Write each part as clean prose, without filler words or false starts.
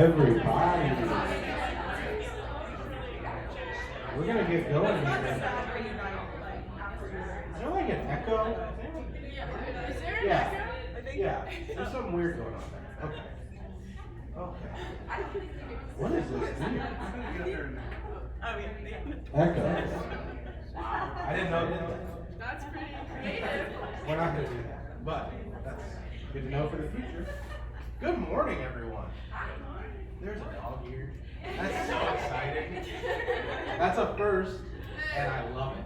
everybody. We're gonna get going here. Is there like an echo? Is there an Yeah. echo? Yeah. There's something weird going on there. Okay. Okay. What is this here? Oh, yeah. Echo. Wow. I didn't know it did that. That's pretty creative. We're not gonna do that, but that's good to know for the future. Good morning, everyone. There's a dog here. That's so exciting. That's a first, and I love it.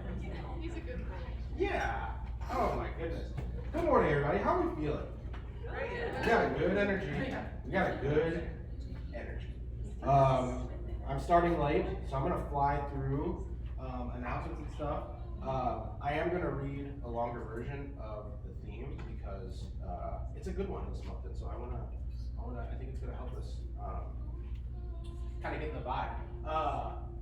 He's a good boy. Yeah. Oh my goodness. Good morning, everybody. How are we feeling? We got a good energy. We got a good energy. I'm starting late, so I'm gonna fly through announcements and stuff. I am gonna read a longer version of the theme because it's a good one this month, and so I think it's gonna help us kind of get in the vibe.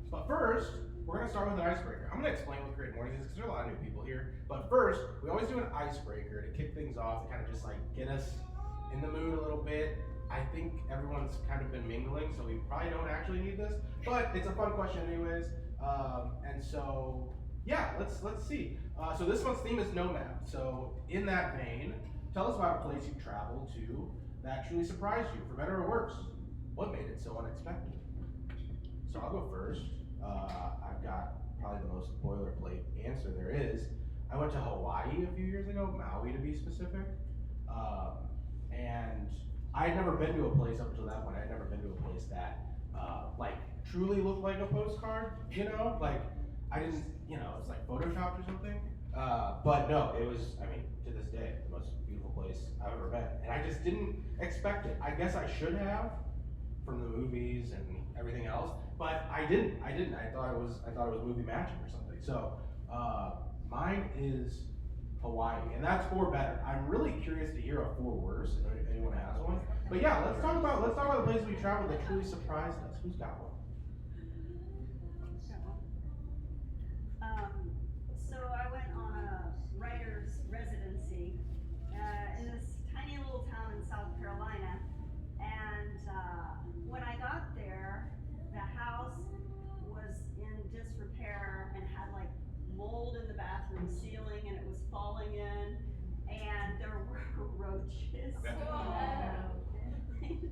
But first, we're gonna start with an icebreaker. I'm gonna explain what Creative Mornings is because there's a lot of new people here. But first, we always do an icebreaker to kick things off, to kind of just like get us in the mood a little bit. I think everyone's kind of been mingling, so we probably don't actually need this, but it's a fun question anyways. And so, yeah, let's see. So this month's theme is Nomad. So in that vein, tell us about a place you traveled to that truly surprised you, for better or worse. What made it so unexpected? So I'll go first. I've got probably the most boilerplate answer there is. I went to Hawaii a few years ago, Maui to be specific, and I had never been to a place up until that point. I had never been to a place that like truly looked like a postcard, you know? Like I didn't, you know, it's like photoshopped or something. But no, it was, I mean, to this day, the most beautiful place I've ever been. And I just didn't expect it. I guess I should have from the movies and everything else, but I didn't. I thought it was movie magic or something. So mine is Hawaii, and that's for better. I'm really curious to hear a for worse if anyone has one. But yeah, let's talk about the places we traveled that truly surprised us. Who's got one? So I went on a writer's residency in this tiny little town in South Carolina, and when I got there, the house was in disrepair and had like mold in the bathroom ceiling, and it was falling in, and there were roaches.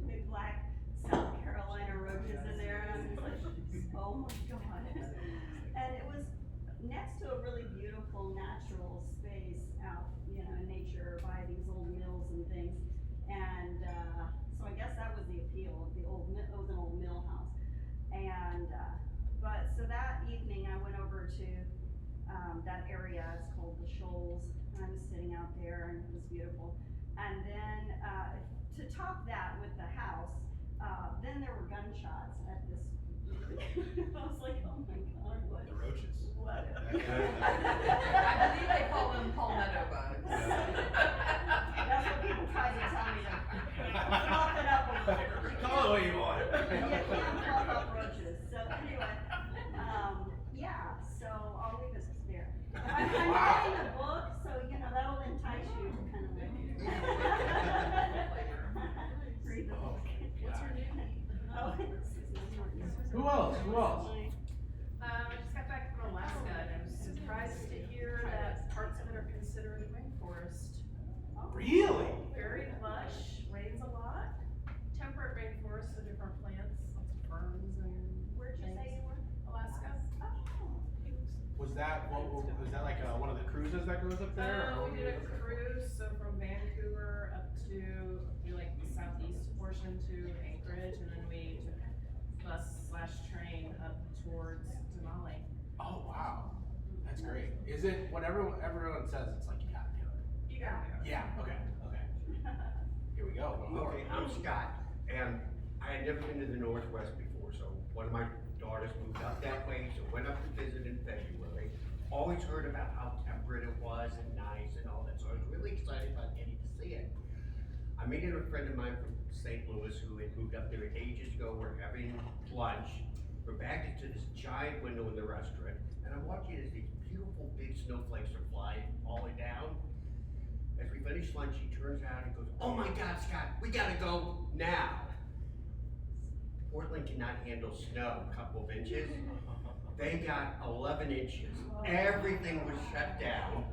Big black South Carolina roaches in there, and I was like, oh my god. And it was next to a really beautiful natural space out, you know, in nature by these old mills and things. And so I guess that was the appeal of it was an old mill house. And but so that evening I went over to that area. It's called the Shoals, and I was sitting out there, and it was beautiful. And then to top that with the house, then there were gunshots at this. I was like, oh my god, what? The roaches. What? I believe they call them palmetto bugs. That's what people try to tell me to fluff it up a little. Call it what you want. You can't fluff up roaches. So anyway, yeah, so I'll leave it there. I'm writing a book, so you know, that'll entice you to kind of read the book. What's her name? Oh, Who else? I just got back from Alaska, and I was surprised to hear that parts of it are considered rainforest. Really? Very lush, rains a lot, temperate rainforest, so different plants, lots of ferns and where'd you say you were? Alaska. Was that like one of the cruises that goes up there? or We did a cruise, so from Vancouver up to like the southeast portion to Anchorage, and then we took bus/train up towards Denali. Oh wow, that's great. Is it what everyone says? It's like you gotta do it. You got it. Yeah. Okay. Here we go. One more. Okay, I'm Scott, and I had never been to the Northwest before, so one of my daughters moved up that way, so went up to visit in February. Always heard about how temperate it was and nice and all that, so I was really excited about getting to see it. I made it a friend of mine from St. Louis who had moved up there ages ago. We're having lunch. We're back into this giant window in the restaurant, and I'm watching as these beautiful big snowflakes are flying all the way down. As we finish lunch, he turns around and goes, "Oh my God, Scott, we gotta go now." Portland cannot handle snow, a couple of inches. They got 11 inches. Everything was shut down.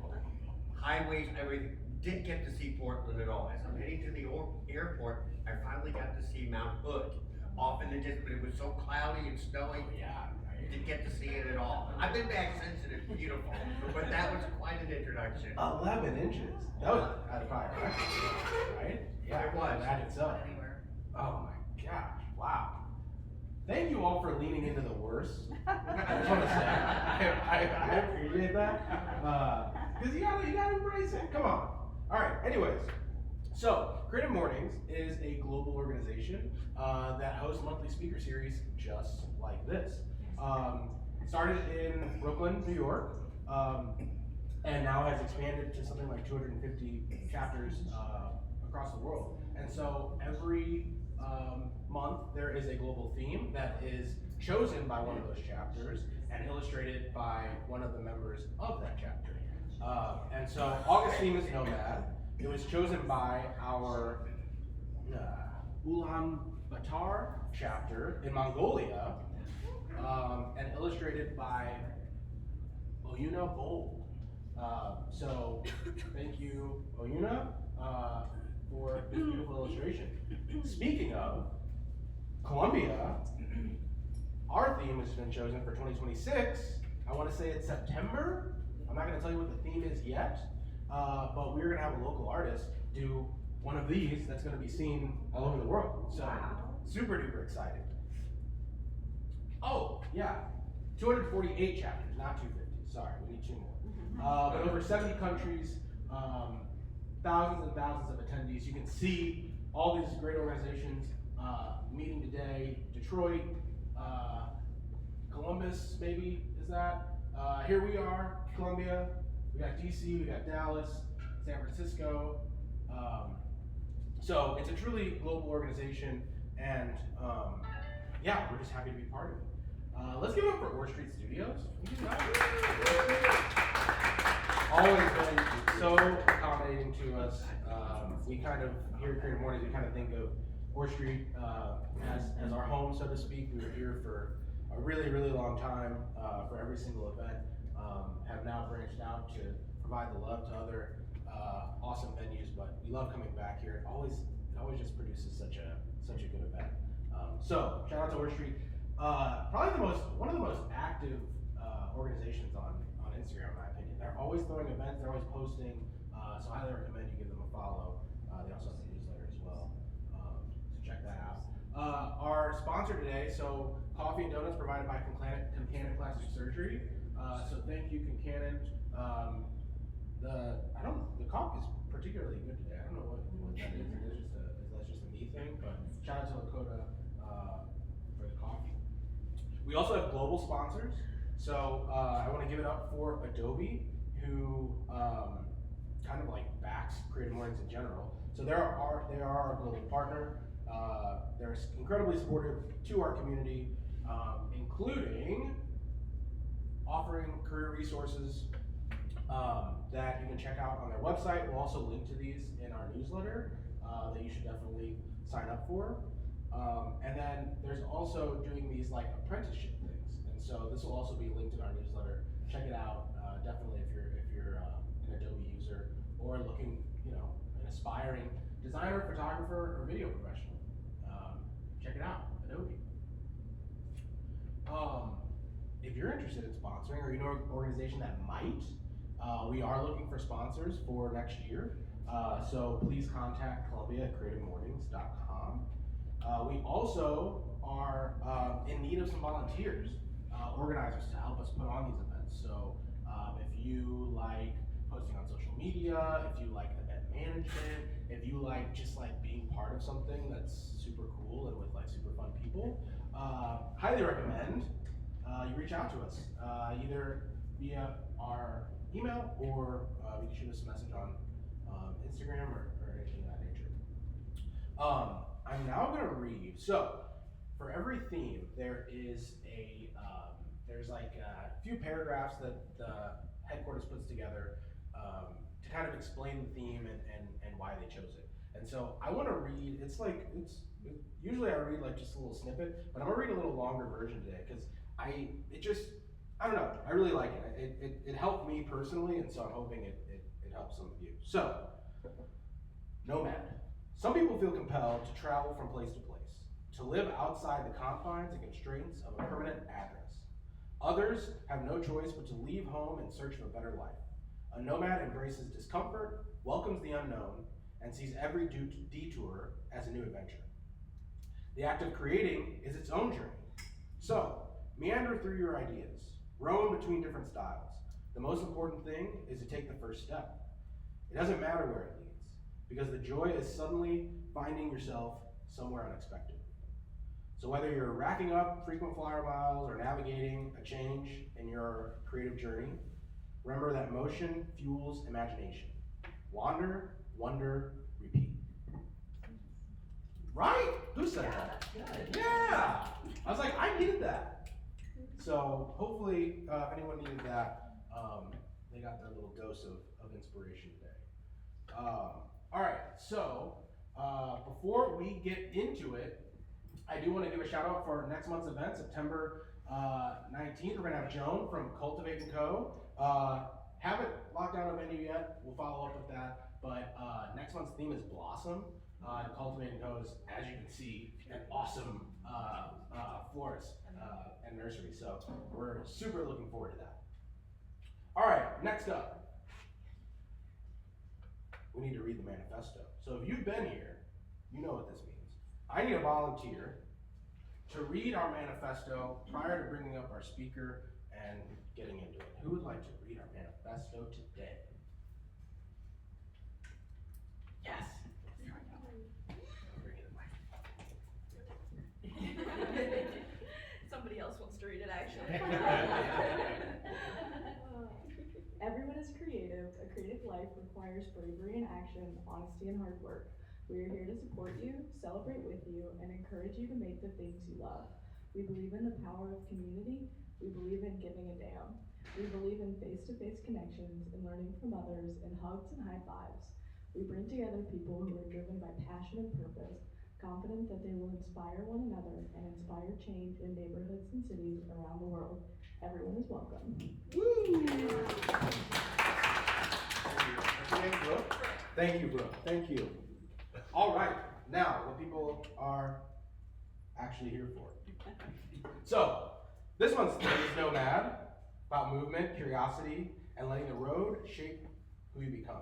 Highways, everything. Didn't get to see Portland at all. As I'm heading to the airport, I finally got to see Mount Hood off in the distance, but it was so cloudy and snowy. Yeah, right? Didn't get to see it at all. I've been back since and it's beautiful, but that was quite an introduction. 11 inches. That was probably a record, right? Yeah, It was. That itself. Anywhere. Oh my gosh, wow. Thank you all for leaning into the worst. I just want to say, I appreciate that. Because you gotta embrace it. Come on. All right, anyways. So, Creative Mornings is a global organization that hosts monthly speaker series just like this. Started in Brooklyn, New York, and now has expanded to something like 250 chapters across the world. And so every month there is a global theme that is chosen by one of those chapters and illustrated by one of the members of that chapter. And so August theme is Nomad. It was chosen by our Ulaanbaatar chapter in Mongolia, and illustrated by Oyuna Bold. So thank you, Oyuna, for this beautiful illustration. Speaking of Colombia, our theme has been chosen for 2026. I want to say it's September. I'm not going to tell you what the theme is yet, but we're going to have a local artist do one of these that's going to be seen all over the world. So super duper excited. Oh, yeah, 248 chapters, not 250. Sorry, we need 2 more. But over 70 countries, thousands and thousands of attendees. You can see all these great organizations meeting today. Detroit, Columbus, maybe, is that? Here we are, Columbia. We got DC, we got Dallas, San Francisco. So it's a truly global organization, and yeah, we're just happy to be part of it. Let's give it up for Orr Street Studios. Always been so accommodating to us. We kind of, here at Creative Mornings, we kind of think of Orr Street as our home, so to speak. We were here for a really, really long time for every single event. Have now branched out to provide the love to other awesome venues, but we love coming back here. It always just produces such a good event. So shout out to Orr Street. Probably one of the most active organizations on Instagram, in my opinion. They're always throwing events, they're always posting, so I highly recommend you give them a follow. They also have a newsletter as well, so check that out. Our sponsor today, so coffee and donuts provided by Concannon Plastic Surgery. So thank you, Concannon. The coffee is particularly good today. I don't know what that is. That's just a me thing, but shout out to Lakota for the coffee. We also have global sponsors. So I want to give it up for Adobe, who kind of like backs Creative Mornings in general. So they are our global partner. They're incredibly supportive to our community, including offering career resources that you can check out on their website. We'll also link to these in our newsletter that you should definitely sign up for. And then there's also doing these like apprenticeship things. And so this will also be linked in our newsletter. Check it out, definitely if you're an Adobe user or looking, an aspiring designer, photographer, or video professional. Check it out, Adobe. If you're interested in sponsoring, or you know an organization that might, we are looking for sponsors for next year. So please contact Columbia at CreativeMornings.com. We also are in need of some volunteers, organizers to help us put on these events. So if you like posting on social media, if you like event management, if you like just like being part of something that's super cool and with like super fun people, highly recommend you reach out to us either via our email or you can shoot us a message on Instagram or anything of that nature. I'm now going to read. So for every theme, there is there's like a few paragraphs that the headquarters puts together to kind of explain the theme and why they chose it. And so I want to read, usually I read like just a little snippet, but I'm gonna read a little longer version today because I don't know, I really like it. It helped me personally, and so I'm hoping it helps some of you. So, nomad. Some people feel compelled to travel from place to place, to live outside the confines and constraints of a permanent address. Others have no choice but to leave home in search of a better life. A nomad embraces discomfort, welcomes the unknown, and sees every detour as a new adventure. The act of creating is its own journey. So, meander through your ideas, roam between different styles. The most important thing is to take the first step. It doesn't matter where it leads, because the joy is suddenly finding yourself somewhere unexpected. So whether you're racking up frequent flyer miles or navigating a change in your creative journey, remember that motion fuels imagination. Wander, wonder, repeat. Right? Who said that? Yeah! I was like, I needed that. So hopefully, if anyone needed that, they got their little dose of inspiration today. All right, so before we get into it, I do want to give a shout out for next month's event, September 19th. We're going to have Joan from Cultivate & Co. Haven't locked down a venue yet. We'll follow up with that. But next month's theme is Blossom. Cultivate & Co. is, as you can see, an awesome florist and nursery. So we're super looking forward to that. All right, next up. We need to read the manifesto. So if you've been here, you know what this means. I need a volunteer to read our manifesto prior to bringing up our speaker and getting into it. Who would like to read our manifesto today? Yes. Somebody else wants to read it, actually. Everyone is creative. A creative life requires bravery and action, honesty and hard work. We are here to support you, celebrate with you, and encourage you to make the things you love. We believe in the power of community. We believe in giving a damn. We believe in face-to-face connections and learning from others in hugs and high fives. We bring together people who are driven by passion and purpose, confident that they will inspire one another and inspire change in neighborhoods and cities around the world. Everyone is welcome. Woo! Thank you, Brooke. Thank you. All right, now what people are actually here for. So, this one's theme is Nomad, about movement, curiosity, and letting the road shape who you become.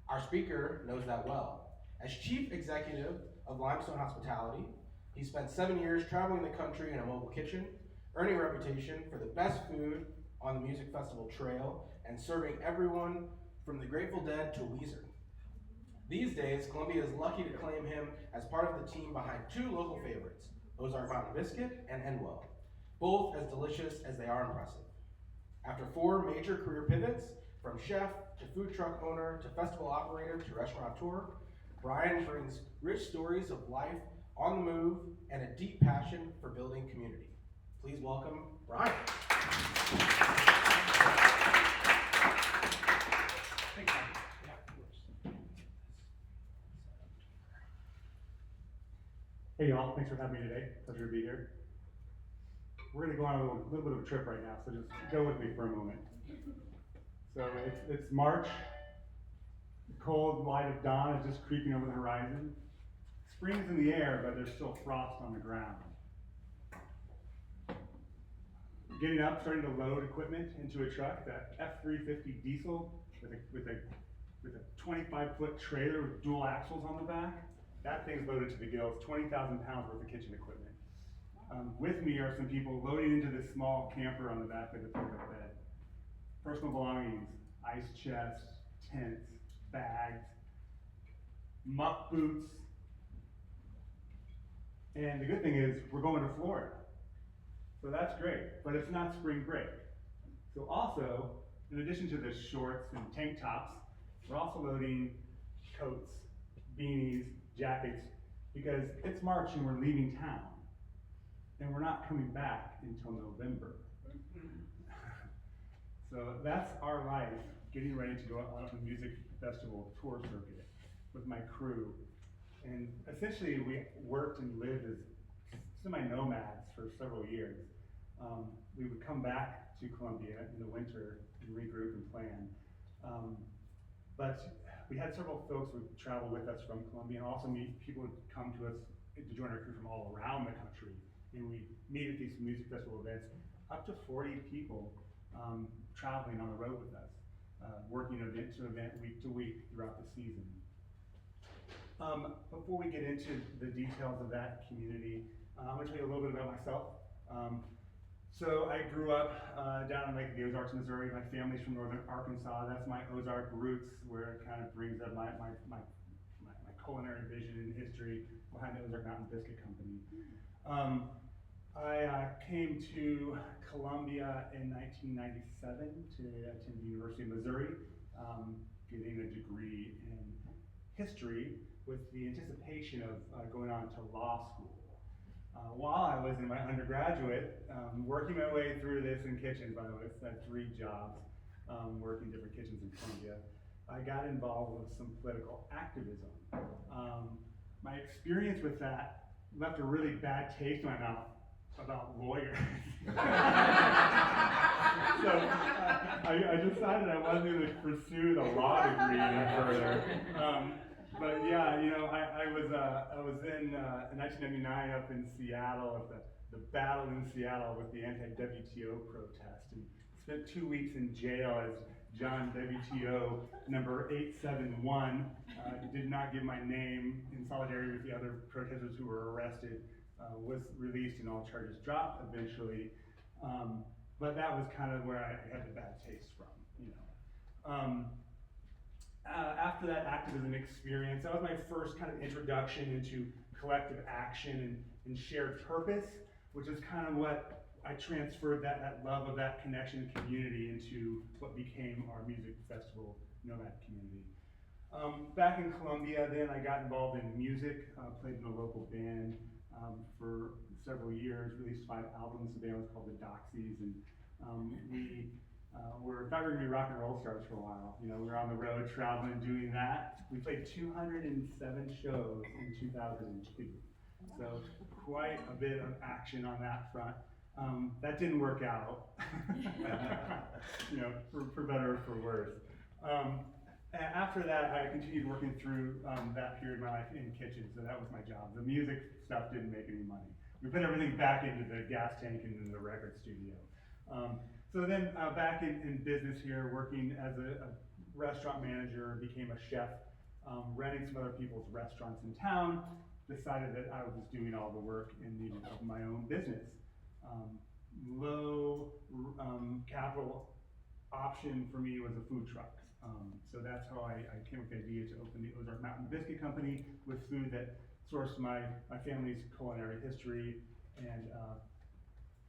Our speaker knows that well. As chief executive of Limestone Hospitality, he spent 7 years traveling the country in a mobile kitchen, earning a reputation for the best food on the music festival trail, and serving everyone from the Grateful Dead to Weezer. These days, Columbia is lucky to claim him as part of the team behind two local favorites, Ozark Mountain Biscuit and Enwell, both as delicious as they are impressive. After 4 major career pivots, from chef to food truck owner to festival operator to restaurateur, Bryan brings rich stories of life on the move and a deep passion for building community. Please welcome Bryan. Thanks, Mike. Yeah, of course. Hey y'all, thanks for having me today. Pleasure to be here. We're gonna go on a little bit of a trip right now, so just go with me for a moment. So it's March. The cold light of dawn is just creeping over the horizon. Spring's in the air, but there's still frost on the ground. Getting up, starting to load equipment into a truck, that F-350 diesel with a 25-foot trailer with dual axles on the back. That thing's loaded to the gills, 20,000 pounds worth of kitchen equipment. With me are some people loading into this small camper on the back of the pickup bed. Personal belongings, ice chests, tents, bags, muck boots. And the good thing is, we're going to Florida. So that's great, but it's not spring break. So also, in addition to the shorts and tank tops, we're also loading coats, beanies, jackets, because it's March and we're leaving town. And we're not coming back until November. So that's our life, getting ready to go on a music festival tour circuit with my crew. And essentially, we worked and lived as semi-nomads for several years. We would come back to Columbia in the winter and regroup and plan. But we had several folks who would travel with us from Columbia, and also people would come to us to join our crew from all around the country. And we meet at these music festival events, up to 40 people traveling on the road with us, working event to event, week to week throughout the season. Before we get into the details of that community, I'm gonna tell you a little bit about myself. So I grew up down in Lake of the Ozarks, Missouri. My family's from northern Arkansas. That's my Ozark roots, where it kind of brings up my culinary vision and history behind the Ozark Mountain Biscuit Company. I came to Columbia in 1997 to attend the University of Missouri, getting a degree in history with the anticipation of going on to law school. While I was in my undergraduate, working my way through this in kitchens, by the way, I had 3 jobs, working different kitchens in Columbia, I got involved with some political activism. My experience with that left a really bad taste in my mouth about lawyers. So I decided I wasn't going to pursue the law degree any further. But yeah, you know, I was in 1999 up in Seattle at the battle in Seattle with the anti-WTO protest, and spent 2 weeks in jail as John WTO number 871. Did not give my name in solidarity with the other protesters who were arrested. Was released and all charges dropped eventually. But that was kind of where I had the bad taste from, you know. After that activism experience, that was my first kind of introduction into collective action and shared purpose, which is kind of what I transferred that love of that connection and community into what became our music festival nomad community. Back in Columbia, then I got involved in music, played in a local band for several years, released 5 albums. The band was called the Doxies, and we thought we were gonna be rock and roll stars for a while. You know, we were on the road traveling, doing that. We played 207 shows in 2002. So quite a bit of action on that front. That didn't work out, you know, for better or for worse. After that, I continued working through that period of my life in kitchens, so that was my job. The music stuff didn't make any money. We put everything back into the gas tank and in the record studio. So then back in business here, working as a restaurant manager, became a chef, renting some other people's restaurants in town, decided that I was doing all the work and needed my own business. Low capital option for me was a food truck. So that's how I came with the idea to open the Ozark Mountain Biscuit Company with food that sourced my family's culinary history, and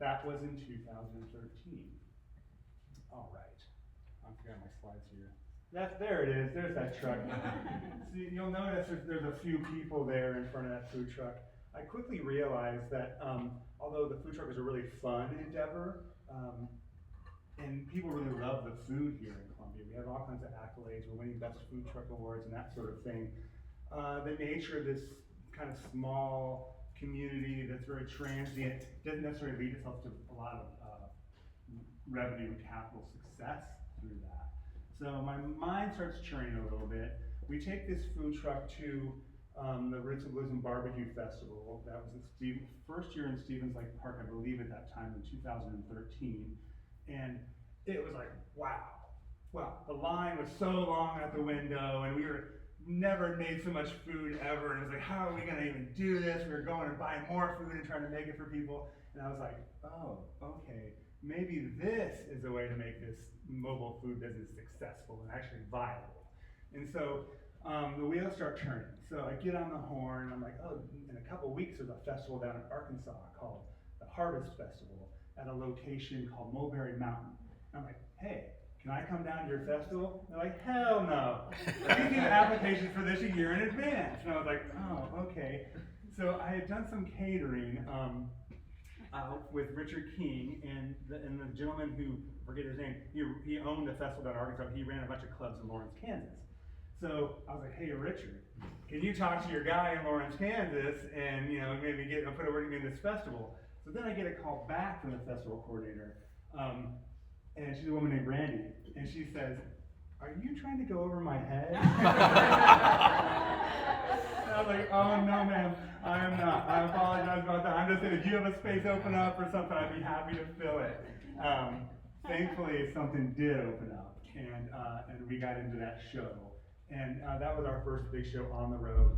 that was in 2013. All right, I forgot my slides here. There it is, there's that truck. See, you'll notice there's a few people there in front of that food truck. I quickly realized that although the food truck is a really fun endeavor, and people really love the food here in Columbia. We have all kinds of accolades. We're winning best food truck awards and that sort of thing. The nature of this kind of small community that's very transient doesn't necessarily lead itself to a lot of revenue and capital success through that. So my mind starts churning a little bit. We take this food truck to the Roots and Blues and Barbecue Festival. That was the first year in Stevens Lake Park, I believe at that time in 2013. And it was like, wow. Well, the line was so long out the window, and we were never made so much food ever. And it was like, how are we gonna even do this? We were going and buying more food and trying to make it for people. And I was like, oh, okay, maybe this is a way to make this mobile food business successful and actually viable. And so the wheels start turning. So I get on the horn, I'm like, oh, in a couple of weeks there's a festival down in Arkansas called the Harvest Festival at a location called Mulberry Mountain. I'm like, hey, can I come down to your festival? They're like, hell no. You need applications for this a year in advance. And I was like, oh, okay. So I had done some catering with Richard King, and the gentleman who, I forget his name, he owned a festival down in Arkansas. He ran a bunch of clubs in Lawrence, Kansas. So I was like, hey, Richard, can you talk to your guy in Lawrence, Kansas, and maybe put a word in this festival? So then I get a call back from the festival coordinator, and she's a woman named Brandy, and she says, are you trying to go over my head? And I was like, oh no ma'am, I am not. I apologize about that. I'm just saying, if you have a space open up or something, I'd be happy to fill it. Thankfully, something did open up, and we got into that show. And that was our first big show on the road.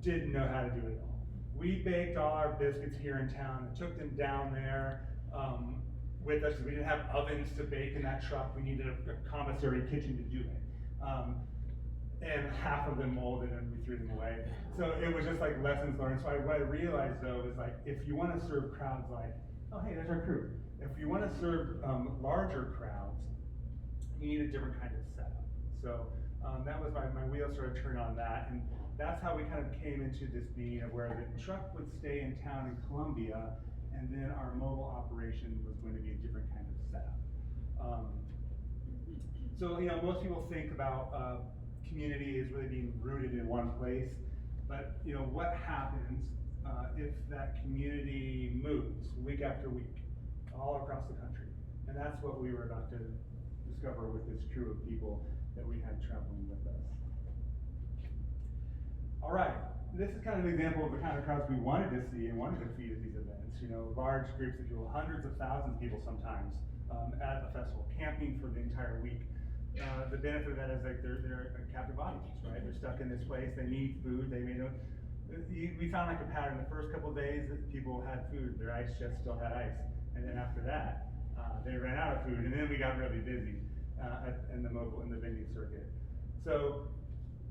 Didn't know how to do it all. We baked all our biscuits here in town and took them down there with us. We didn't have ovens to bake in that truck. We needed a commissary kitchen to do it. And half of them molded and we threw them away. So it was just like lessons learned. So what I realized though is like, if you want to serve crowds like, oh hey, there's our crew. If you want to serve larger crowds, you need a different kind of setup. So that was my wheels started turning on that, and that's how we kind of came into this being of where the truck would stay in town in Columbia, and then our mobile operation was going to be a different kind of setup. So most people think about community as really being rooted in one place, but what happens if that community moves week after week all across the country? And that's what we were about to discover with this crew of people that we had traveling with us. All right, this is kind of an example of the kind of crowds we wanted to see and wanted to feed at these events. Large groups of people, hundreds of thousands of people sometimes at a festival, camping for the entire week. The benefit of that is like they're a captive audience, right? They're stuck in this place, they need food, we found like a pattern. The first couple of days that people had food, their ice chest still had ice. And then after that, they ran out of food, and then we got really busy in the venue circuit. So,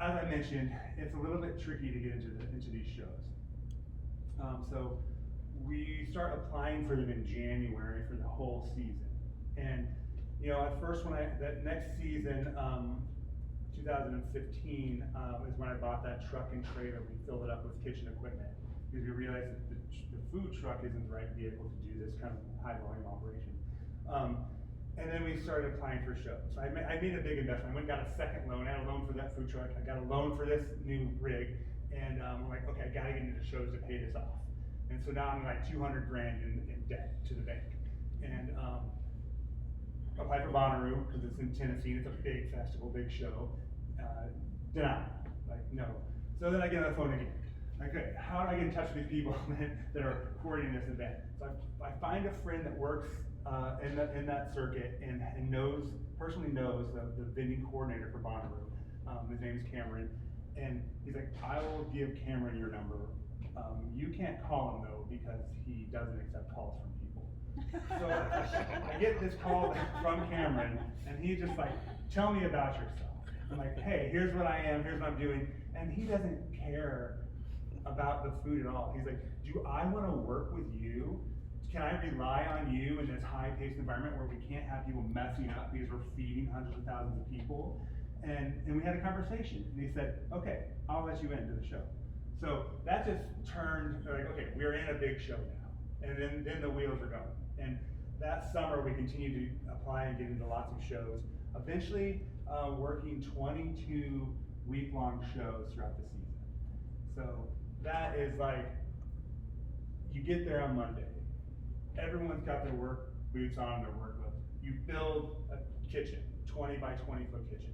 as I mentioned, it's a little bit tricky to get into these shows. So we start applying for them in January for the whole season. And at first that next season, 2015, is when I bought that truck and trailer. We filled it up with kitchen equipment because we realized that the food truck isn't the right vehicle to do this kind of high volume operation. And then we started applying for shows. So I made a big investment. I went and got a second loan. I had a loan for that food truck. I got a loan for this new rig. And I'm like, okay, I gotta get into shows to pay this off. And so now I'm like 200 grand in debt to the bank. And applied for Bonnaroo because it's in Tennessee. It's a big festival, big show. Denied, like no. So then I get on the phone again. Okay, how do I get in touch with these people that are coordinating this event? So I find a friend that works in that circuit and personally knows the vending coordinator for Bonnaroo. His name is Cameron, and he's like, I will give Cameron your number. You can't call him though because he doesn't accept calls from people. So I get this call from Cameron, and he's just like, tell me about yourself. I'm like, hey, here's what I am, here's what I'm doing, and he doesn't care about the food at all. He's like, do I want to work with you? Can I rely on you in this high-paced environment where we can't have people messing up because we're feeding hundreds of thousands of people? And we had a conversation, and he said, okay, I'll let you into the show. So that just turned, like, okay, we're in a big show now. And then the wheels are going. And that summer, we continued to apply and get into lots of shows, eventually working 22 week-long shows throughout the season. So that is like, you get there on Monday. Everyone's got their work boots on, their work gloves. You build a kitchen, 20 by 20 foot kitchen.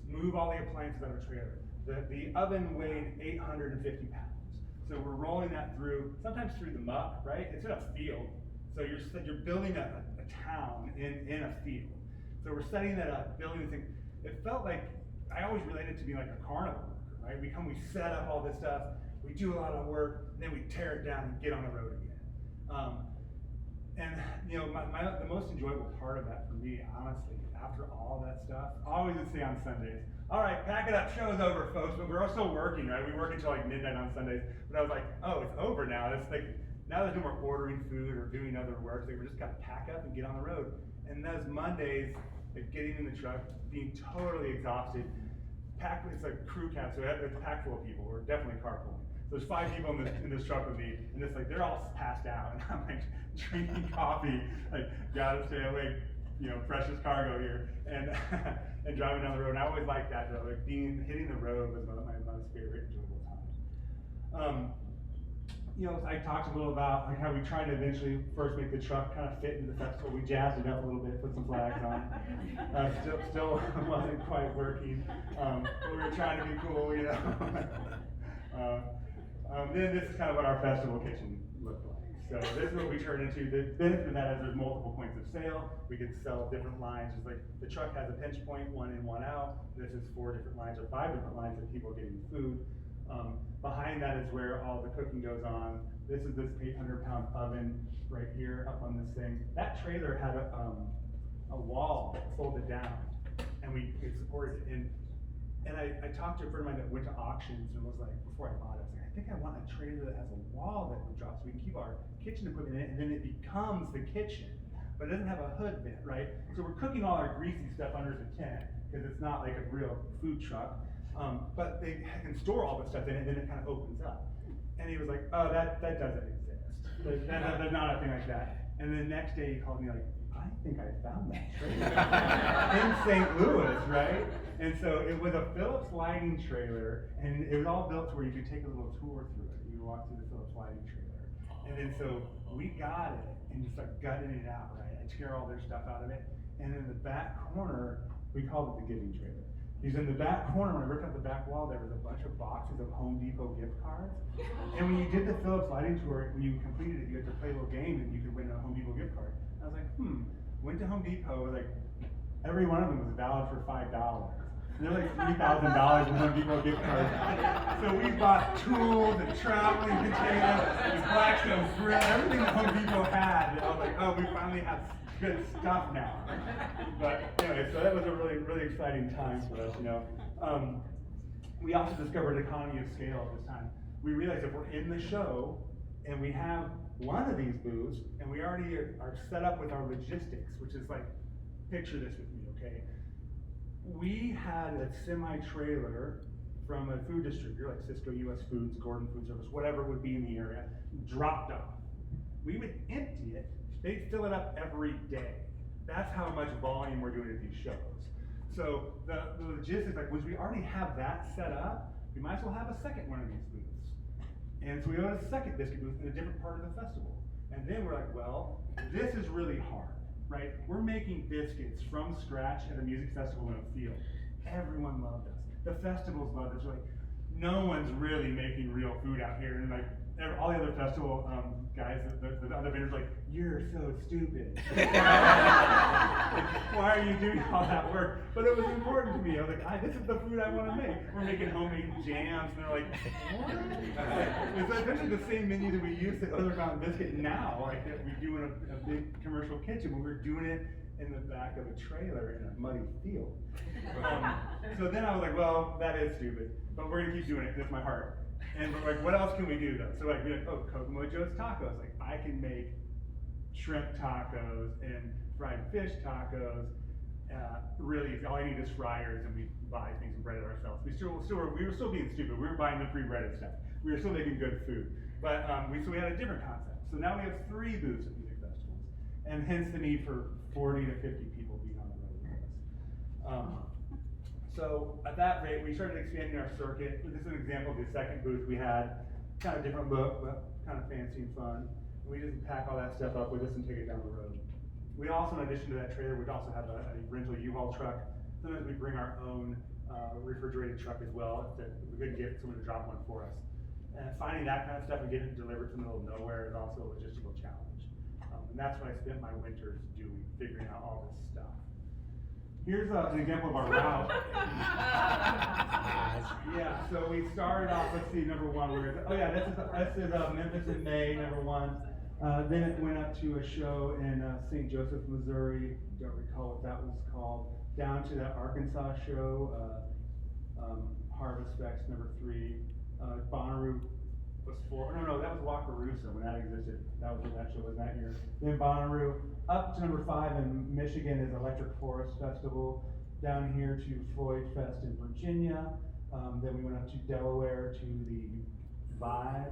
Move all the appliances out of a trailer. The oven weighed 850 pounds. So we're rolling that through, sometimes through the muck, right? It's in a field. So you're building a town in a field. So we're setting that up, building the thing. It felt like, I always related to being like a carnival worker, right? We set up all this stuff, we do a lot of work, and then we tear it down and get on the road again. And the most enjoyable part of that for me, honestly, after all that stuff, I always would say on Sundays, all right, pack it up, show's over, folks, but we're all still working, right? We work until like midnight on Sundays, but I was like, oh, it's over now. It's like, now there's no more ordering food or doing other work, so we're just gotta pack up and get on the road. And those Mondays, like getting in the truck, being totally exhausted, it's a crew cab, so it's packed full of people. We're definitely carpooling. So there's 5 people in this truck with me, and it's like, they're all passed out, and I'm like drinking coffee, like, gotta stay awake. precious cargo here, and and driving down the road. And I always liked that though, like hitting the road was my most favorite enjoyable time. I talked a little about like how we tried to eventually first make the truck kind of fit into the festival. We jazzed it up a little bit, put some flags on. Still wasn't quite working. But we were trying to be cool, Then this is kind of what our festival kitchen looked like. So this is what we turned into. The benefit of that is there's multiple points of sale. We can sell different lines. Just like the truck has a pinch point, 1 in, 1 out. This is 4 different lines or 5 different lines of people getting food. Behind that is where all the cooking goes on. This is this 800-pound oven right here up on this thing. That trailer had a wall folded down, and we supported it. And I talked to a friend of mine that went to auctions and was like, before I bought it, I was like, I think I want a trailer that has a wall that would drop so we can keep our kitchen equipment in it, and then it becomes the kitchen. But it doesn't have a hood bit, right? So we're cooking all our greasy stuff under the tent, because it's not like a real food truck. But they can store all the stuff in it, and then it kind of opens up. And he was like, oh, that doesn't exist. There's not a thing like that. And then the next day he called me like, I think I found that trailer in St. Louis, right? And so it was a Phillips lighting trailer, and it was all built to where you could take a little tour through it. You could walk through the Phillips lighting trailer. And then so we got it and just like gutted it out, right? I tear all their stuff out of it. And in the back corner, we called it the giving trailer. Because in the back corner, when I ripped out the back wall, there was a bunch of boxes of Home Depot gift cards. And when you did the Phillips lighting tour, when you completed it, you had to play a little game and you could win a Home Depot gift card. I was like, went to Home Depot, like, every one of them was valid for $5. And they're like $3,000 in Home Depot gift cards. So we bought tools and traveling containers and Blackstone grill, everything that Home Depot had. And I was like, oh, we finally have good stuff now. But anyway, so that was a really, really exciting time for us, We also discovered economy of scale at this time. We realized if we're in the show and we have one of these booths and we already are set up with our logistics, which is like, picture this with me, okay? We had a semi-trailer from a food distributor like Cisco US Foods, Gordon Food Service, whatever would be in the area, dropped off. We would empty it. They'd fill it up every day. That's how much volume we're doing at these shows. So the logistics, like once we already have that set up, we might as well have a second one of these booths. And so we own a second biscuit booth in a different part of the festival. And then we're like, well, this is really hard, right? We're making biscuits from scratch at a music festival in a field. Everyone loved us. The festivals loved us. We're like, no one's really making real food out here. And like, all the other festival guys, the other vendors, like, you're so stupid. Why are you doing all that work? But it was important to me. I was like, this is the food I want to make. We're making homemade jams, and they're like, what? It's essentially the same menu that we used at Other Mountain Biscuit now, like that we do in a big commercial kitchen, but we're doing it in the back of a trailer in a muddy field. So then I was like, well, that is stupid, but we're gonna keep doing it. That's my heart. And we're like, what else can we do though? So like, we're like, oh, Kokomo Joe's Tacos. Like, I can make shrimp tacos and fried fish tacos. Really, all I need is fryers, and we buy things and bread it ourselves. We were still being stupid. We were buying the pre-breaded stuff. We were still making good food, but so we had a different concept. So now we have 3 booths at music festivals, and hence the need for 40 to 50 people being on the road with us. So at that rate, we started expanding our circuit. This is an example of the second booth we had. Kind of different look, but kind of fancy and fun. We just pack all that stuff up with us and take it down the road. We also, in addition to that trailer, we'd also have a rental U-Haul truck. Sometimes we bring our own refrigerated truck as well. We could get someone to drop one for us. And finding that kind of stuff and getting it delivered to the middle of nowhere is also a logistical challenge. And that's what I spent my winters doing, figuring out all this stuff. Here's an example of our route. Yeah, so we started off, let's see, number 1. This is Memphis in May, number 1. Then it went up to a show in St. Joseph, Missouri. Don't recall what that was called. Down to that Arkansas show, Harvest Fest, number 3. Bonnaroo was 4. No, that was Wakarusa when that existed. That was when that show was that year. Then Bonnaroo. Up to number 5 in Michigan is Electric Forest Festival. Down here to Floyd Fest in Virginia. Then we went up to Delaware to the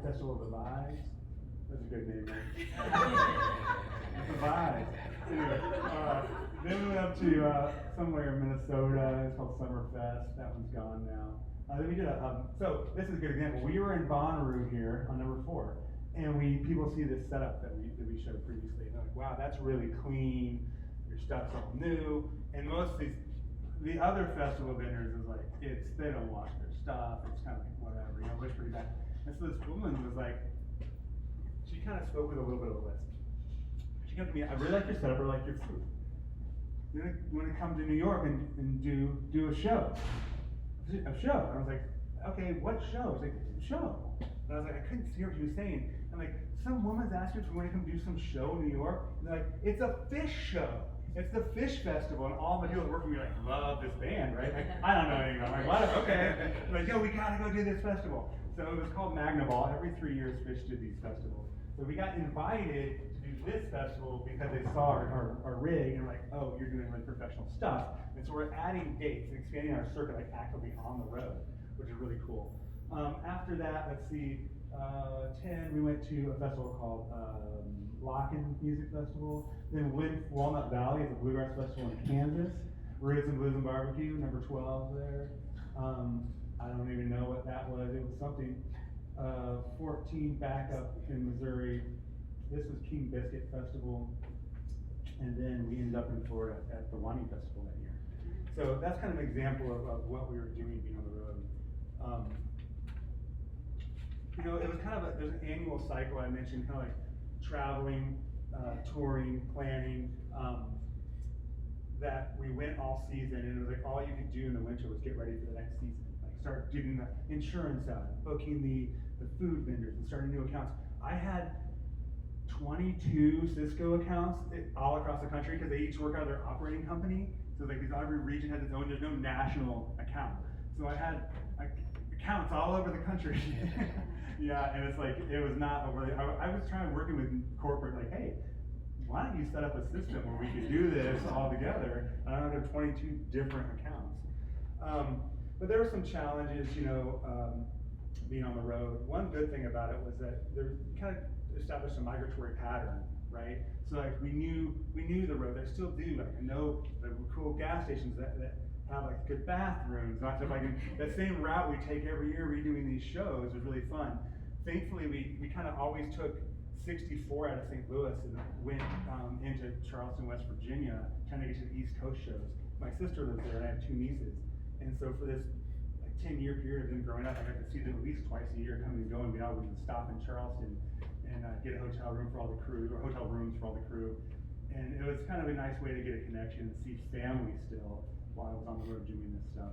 Festival of the Vibes. That's a good name, right? The Vibes. Anyway, then to somewhere in Minnesota. It's called Summerfest. That one's gone now. Then we did so this is a good example. We were in Bonnaroo here on number 4, and people see this setup that we showed previously. And they're like, wow, that's really clean. Your stuff's all new. And most of the other festival vendors is like, they don't wash their stuff. It's kind of like whatever, it looks pretty bad. And so this woman was like, she kind of spoke with a little bit of a list. She came to me, I really like your setup, I like your food. You want to come to New York and do a show? A show. And I was like, okay, what show? She's like, show. And I was like, I couldn't hear what she was saying. I'm like, some woman's asking if we want to come do some show in New York. And they're like, it's a fish show. It's the Fish Festival, and all the people that work for me are like, love this band, right? Like, I don't know anything. I'm like, what? Okay. They're like, yo, we gotta go do this festival. So it was called Magnaball. Every 3 years, Fish did these festivals. So we got invited to do this festival because they saw our rig and were like, oh, you're doing really professional stuff. And so we're adding dates and expanding our circuit like actively on the road, which is really cool. After that, let's see, 10, we went to a festival called Locken Music Festival. Then Walnut Valley is a bluegrass festival in Kansas. Roots and Blues and Barbecue, number 12 there. I don't even know what that was. It was something. 14 back up in Missouri. This was King Biscuit Festival. And then we ended up in Florida at the Wani Festival that year. So that's kind of an example of what we were doing being on the road. It was kind of there's an annual cycle I mentioned, kind of like traveling, touring, planning, that we went all season, and it was like all you could do in the winter was get ready for the next season. Like start getting the insurance out, booking the food vendors, and starting new accounts. I had 22 Cisco accounts all across the country because they each work out of their operating company. So like every region has its own, there's no national account. So I had accounts all over the country. Yeah, and it's like, it was not overly, I was working with corporate, like, hey, why don't you set up a system where we could do this all together? And I have 22 different accounts. But there were some challenges, being on the road. One good thing about it was that there kind of established a migratory pattern, right? So like we knew the road. I still do. Like I know the cool gas stations that have like good bathrooms. Not just like that same route we take every year redoing these shows was really fun. Thankfully, we kind of always took 64 out of St. Louis and went into Charleston, West Virginia, trying to get to the East Coast shows. My sister lives there, and I have 2 nieces. And so for this 10-year period of them growing up, I got to see them at least twice a year coming and going. We always would stop in Charleston and get a hotel room for all the crew, or hotel rooms for all the crew. And it was kind of a nice way to get a connection and see family still while I was on the road doing this stuff.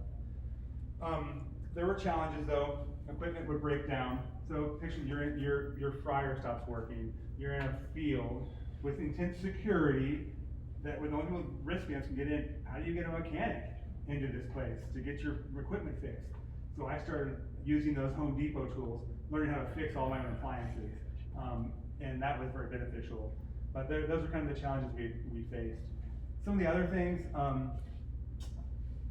There were challenges though. Equipment would break down. So picture your fryer stops working. You're in a field with intense security that with only people with wristbands can get in. How do you get a mechanic into this place to get your equipment fixed? So I started using those Home Depot tools, learning how to fix all my own appliances, and that was very beneficial. But those are kind of the challenges we faced. Some of the other things,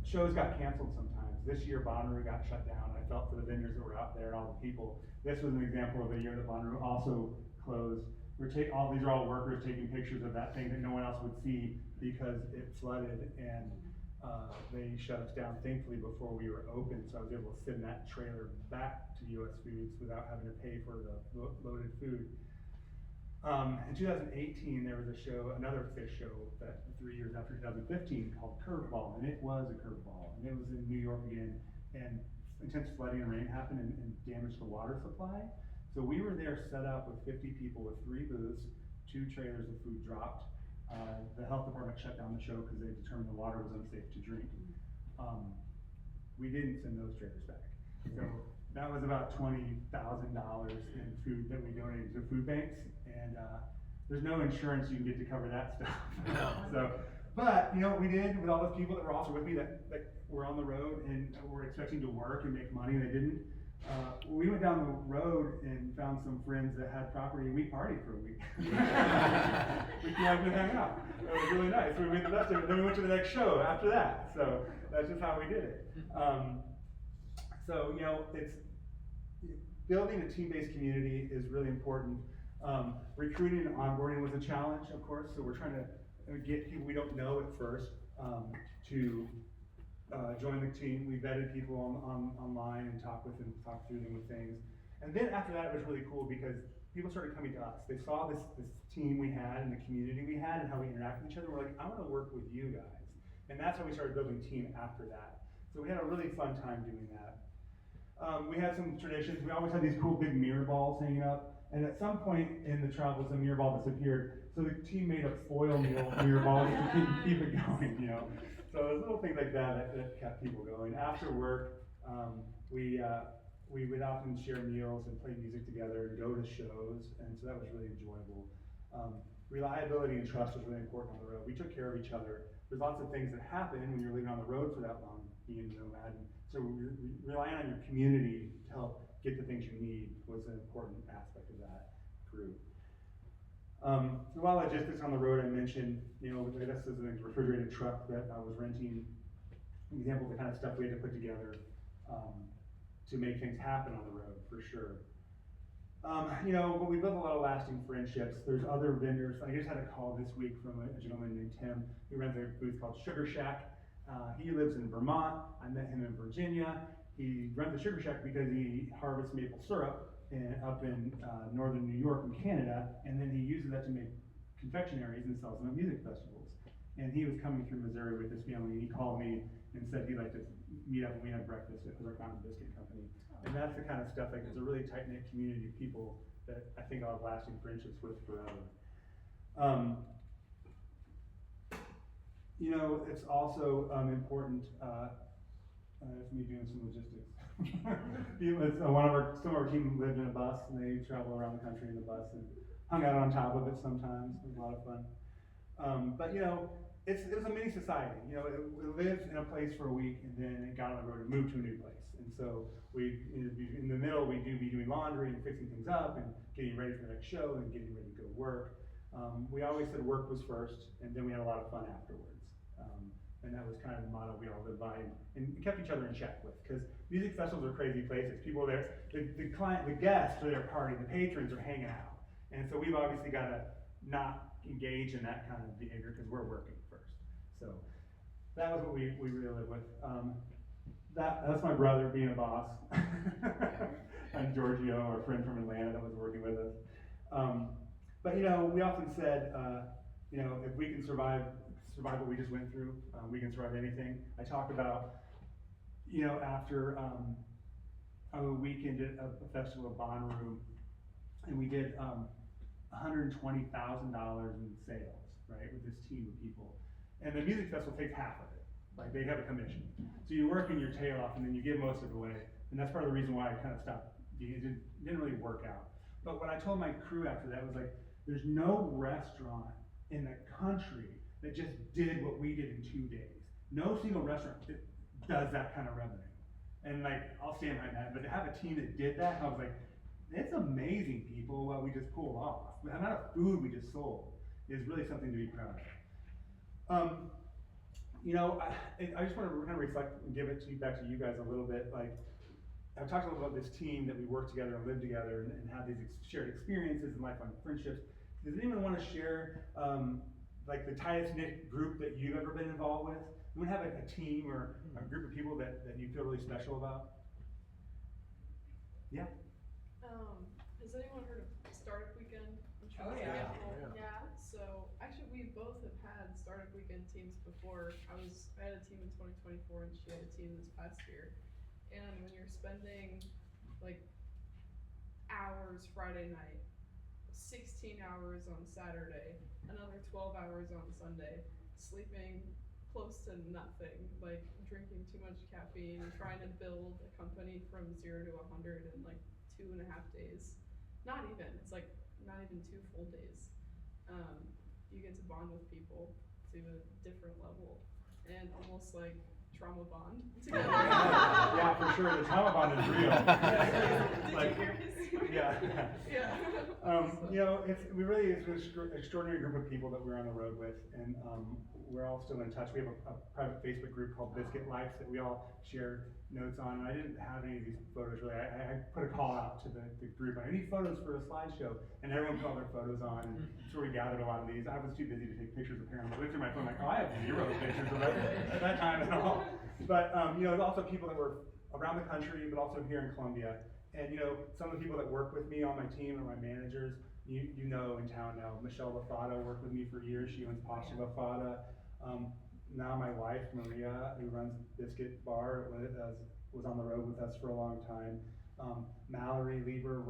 shows got canceled sometimes. This year Bonnaroo got shut down. I felt for the vendors that were out there and all the people. This was an example of a year that Bonnaroo also closed. These are all workers taking pictures of that thing that no one else would see because it flooded, and they shut us down thankfully before we were open, so I was able to send that trailer back to US Foods without having to pay for the loaded food. In 2018, there was a show, another fish show, that 3 years after 2015, called Curveball, and it was a curveball, and it was in New York again, and intense flooding and rain happened and damaged the water supply. So we were there set up with 50 people with 3 booths, 2 trailers of food dropped. The health department shut down the show because they determined the water was unsafe to drink. We didn't send those trailers back. So that was about $20,000 in food that we donated to food banks, and there's no insurance you can get to cover that stuff. No. So, but you know what we did with all those people that were also with me that were on the road and were expecting to work and make money, and they didn't. We went down the road and found some friends that had property, and we partied for a week. We came out and hung out. It was really nice. We made the best of it. Then we went to the next show after that. So that's just how we did it. So you know, it's building a team-based community is really important. Recruiting and onboarding was a challenge, of course. So we're trying to get people we don't know at first to join the team. We vetted people online and talked through them with things. And then after that, it was really cool because people started coming to us. They saw this team we had and the community we had and how we interact with each other. We're like, I want to work with you guys. And that's how we started building team after that. So we had a really fun time doing that. We had some traditions. We always had these cool big mirror balls hanging up. And at some point in the travels, the mirror ball disappeared. So the team made a foil mirror ball to keep it going, you know. So there's little things like that kept people going. After work, we would often share meals and play music together and go to shows, and so that was really enjoyable. Reliability and trust was really important on the road. We took care of each other. There's lots of things that happen when you're living on the road for that long, being a nomad. And so relying on your community to help get the things you need was an important aspect of that group. So a lot of logistics on the road I mentioned, you know, I guess this is a refrigerated truck that I was renting, an example of the kind of stuff we had to put together to make things happen on the road, for sure. You know, but we built a lot of lasting friendships. There's other vendors. I just had a call this week from a gentleman named Tim who runs a booth called Sugar Shack. He lives in Vermont. I met him in Virginia. He runs the Sugar Shack because he harvests maple syrup up in northern New York and Canada, and then he uses that to make confectionaries and sells them at music festivals. And he was coming through Missouri with his family, and he called me and said he'd like to meet up and we had breakfast at Ozark Mountain Biscuit Company. And that's the kind of stuff, like it's a really tight-knit community of people that I think I'll have lasting friendships with forever. You know, it's also important, it's me doing some logistics. Some of our team lived in a bus and they travel around the country in the bus and hung out on top of it sometimes. It was a lot of fun. But you know, it was a mini society. You know, it lived in a place for a week and then it got on the road and moved to a new place. And so in the middle, we'd be doing laundry and fixing things up and getting ready for the next show and getting ready to go to work. We always said work was first, and then we had a lot of fun afterwards. And that was kind of the motto we all lived by and kept each other in check with, because music festivals are crazy places. People are there, the guests are there partying, the patrons are hanging out. And so we've obviously got to not engage in that kind of behavior because we're working first. So that was what we really live with. That's my brother being a boss. And Giorgio, our friend from Atlanta that was working with us. But you know, we often said, you know, if we can survive what we just went through, we can survive anything. I talked about, you know, after a weekend at a festival at Bonnaroo, and we did $120,000 in sales, right, with this team of people. And the music festival takes half of it. Like, they have a commission. So you're working your tail off and then you give most of it away. And that's part of the reason why I kind of stopped. It didn't really work out. But what I told my crew after that was like, there's no restaurant in the country that just did what we did in 2 days. No single restaurant does that kind of revenue. And like, I'll stand behind that. But to have a team that did that, I was like, it's amazing, people, what we just pulled off. The amount of food we just sold is really something to be proud of. You know, I just want to kind of reflect and give it back to you guys a little bit. Like, I've talked a little about this team that we work together and live together and have these shared experiences and lifelong friendships. Does anyone want to share like the tightest knit group that you've ever been involved with? Anyone have a team or a group of people that you feel really special about? Yeah. Has anyone heard of Startup Weekend? Oh, yeah. Yeah. So actually, we both have had Startup Weekend teams before. I had a team in 2024, and she had a team this past year. And when you're spending like hours Friday night, 16 hours on Saturday, another 12 hours on Sunday, sleeping close to nothing, like drinking too much caffeine, trying to build a company from 0 to 100 in like 2.5 days. Not even, it's like not even 2 full days. You get to bond with people to a different level and almost like trauma bond together. Yeah, for sure. The trauma bond is real. Like, yeah. Yeah. You know, it's an extraordinary group of people that we're on the road with, and we're all still in touch. We have a private Facebook group called Biscuit Life that we all share notes on. And I didn't have any of these photos really. I put a call out to the group. I need photos for a slideshow, and everyone put all their photos on. And so we gathered a lot of these. I was too busy to take pictures apparently. I looked through my phone like, oh, I have 0 pictures of that at that time at all. But there's also people that were around the country, but also here in Columbia. And some of the people that work with me on my team are my managers. You know in town now, Michelle LaFada worked with me for years. She owns Pasha LaFada. Now my wife, Maria, who runs Biscuit Bar, was on the road with us for a long time. Mallory Lieber